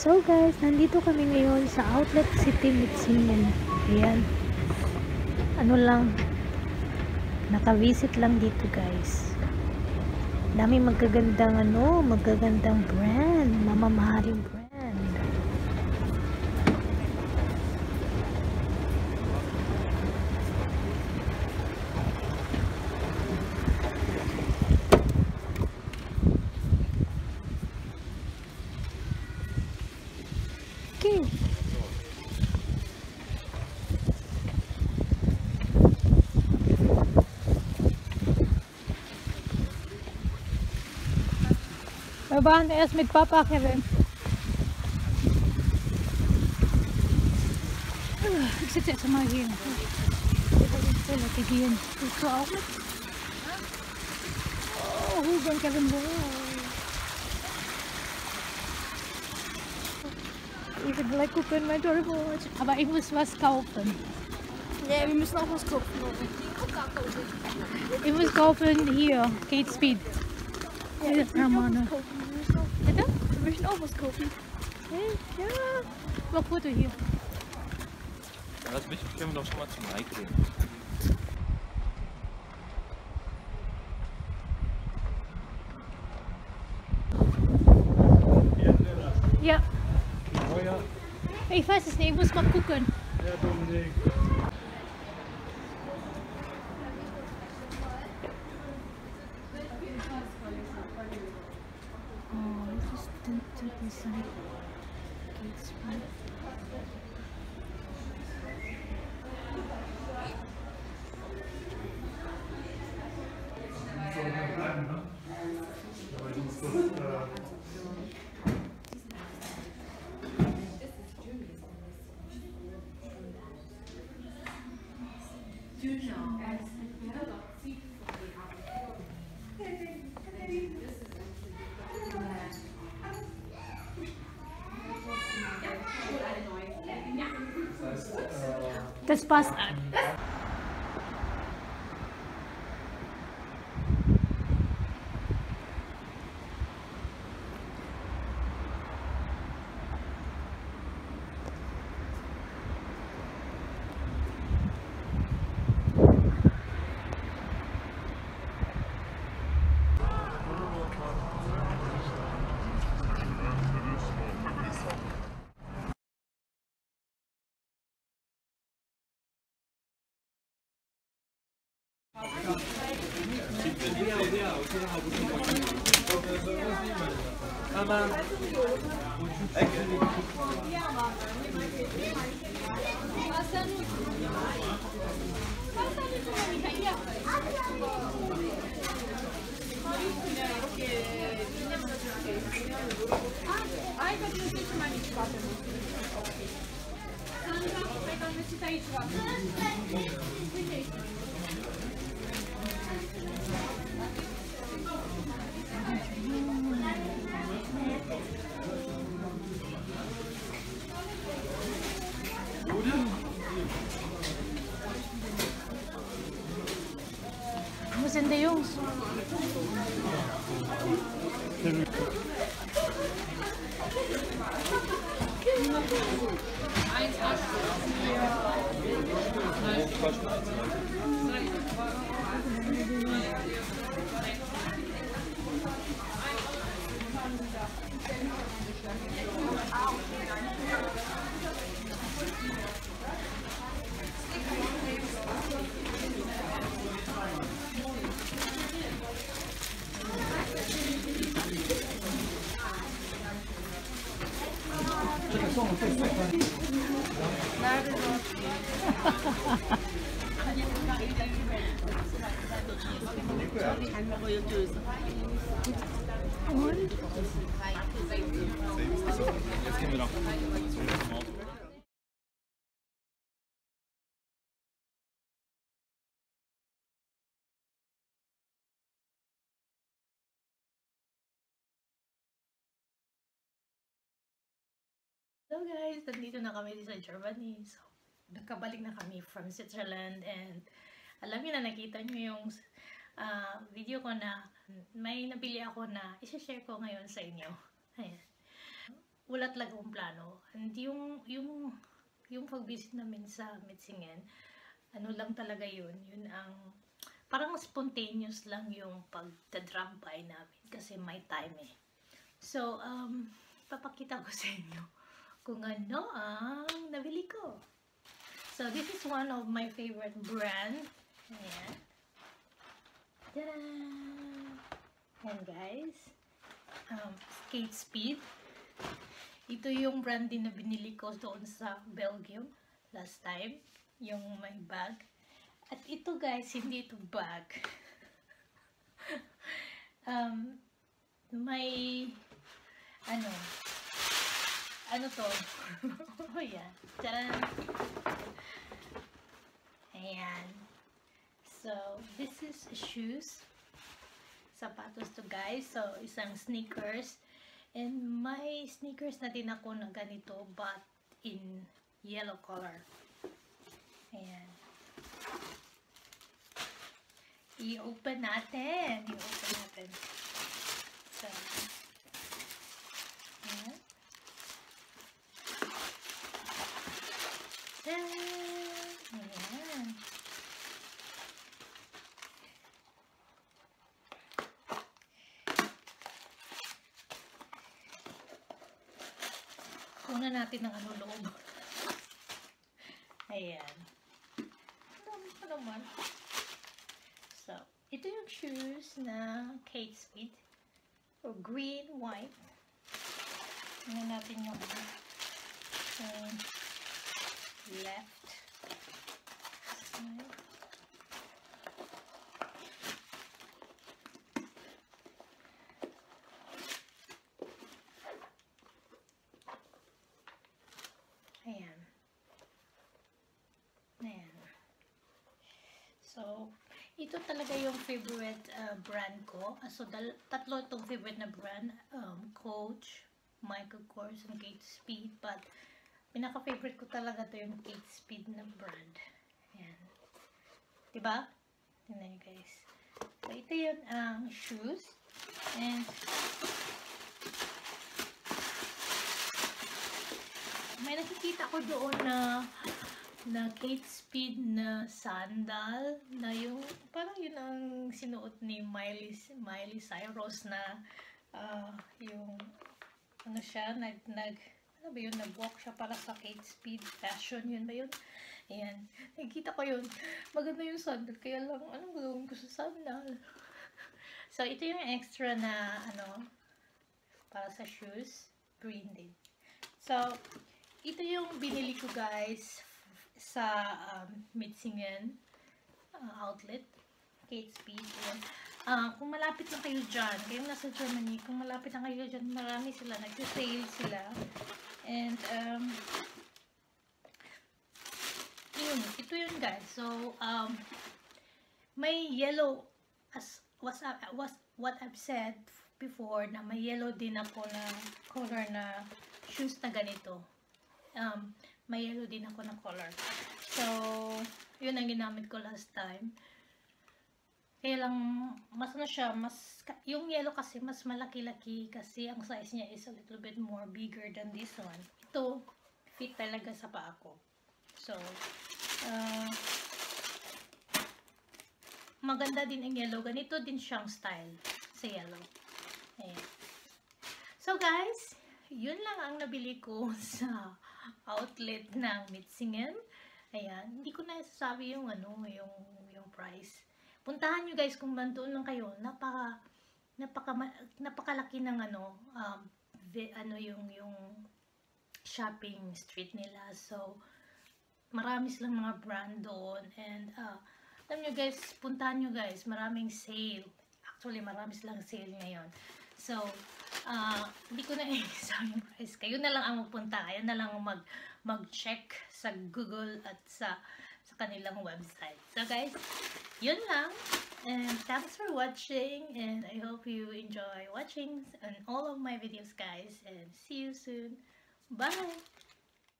So guys, nandito kami ngayon sa Outlet City Metzingen. Ayan. Ano lang, naka-visit lang dito guys. Dami magagandang magagandang brand, mamamahaling brand. Okay. Wir waren erst mit Papa, Kevin. Ich sitze jetzt mal hier. Gehen. Willst du auch mit? Oh, Hugo und Kevin. Ich will gleich gucken, mein Turbo. Aber ich muss was kaufen. Nee, wir müssen auch was kaufen. Ich muss kaufen hier, Kate Speed. Ja, ich will auch was kaufen. Bitte? Wir möchten auch was kaufen. Ja, mach Foto hier. Das wichtig, können wir doch schon mal zum Nike gehen. Ja. Oh ja. Ich weiß es nicht, ich muss mal gucken. Ja, Dominik. Oh, das ist denn Design. Kate Speed. Das passt an. Wo sind die Jungs? Und? Jetzt gehen wir noch. Hello guys, nandito na kami sa Germany. So, nakabalik na kami from Switzerland and alam niyo na nakita niyo yung video ko na may nabili ako na i-share ko ngayon sa inyo. Ayan. wala talaga akong plano. And yung pag-visit namin sa Metzingen, ano lang talaga yun ang parang spontaneous lang yung pagdadrop by namin kasi may time eh. So, papakita ko sa inyo kung ano ang nabili ko. So, this is one of my favorite brand. Ayan. Tadaan! Ayan guys. Kate Spade. Ito yung brand din na binili ko doon sa Belgium last time. Yung may bag. At ito guys, hindi ito bag. May ano to? Oh yan. Tadaan! Ayan. So, this is shoes. Sapatos to guys. So, isang sneakers. And may sneakers na din ako na ganito but in yellow color. Ayan. I-open natin. So, ayan. Ayan. Una natin ng loob. Ayan. Ano naman? So, ito yung shoes na Kate Spade. So, green, white. Tingnan natin yung left side. Ayan. Ayan. So, ito talaga yung favorite brand ko. So, tatlo itong favorite na brand. Coach, Michael Kors, and Kate Spade. But, pinaka-favorite ko talaga to yung Kate Spade na brand. Ayan. Diba? Tingnan nyo guys. So, ito yun ang shoes. And, may nakikita ko doon na Kate Spade na sandal na yung parang yun ang sinuot ni Miley Cyrus na yung ano siya ano ba yun, nag-walk siya para sa Kate Spade fashion, yun ba yun? Ayan, nakikita ko yun, maganda yung sandal, kaya lang anong gagawin ko sa sandal? So ito yung extra na para sa shoes, green din. So ito yung binili ko guys sa Metzingen outlet, Kate Spade. Kung malapit lang kayo dyan, kayong nasa Germany, kung malapit lang kayo dyan, marami sila, nagsisale sila. And ito yun guys. So may yellow, as what I've said before, na may yellow din ako na color na shoes na ganito. May yellow din ako na color. So, yun ang ginamit ko last time. Kaya lang, mas yung yellow kasi mas malaki-laki kasi ang size niya is a little bit more bigger than this one. Ito, fit talaga sa paa ko. So, maganda din ang yellow. Ganito din siyang style sa yellow. Ayan. So, guys, yun lang ang nabili ko sa outlet ng Metzingen. Ayan, hindi ko na sasabi yung yung price. Puntahan nyo guys kung nandoon lang kayo. Napakalaki ng yung shopping street nila. So, marami silang mga brand doon. And alam nyo guys, puntahan nyo guys, maraming sale. Actually, marami silang sale ngayon. So, hindi ko na i-sabi yung price. Kayo na lang ang magpunta. Kayo na lang mag-check sa Google at sa kanilang website. So guys, yun lang. And thanks for watching. And I hope you enjoy watching all of my videos guys. And see you soon. Bye!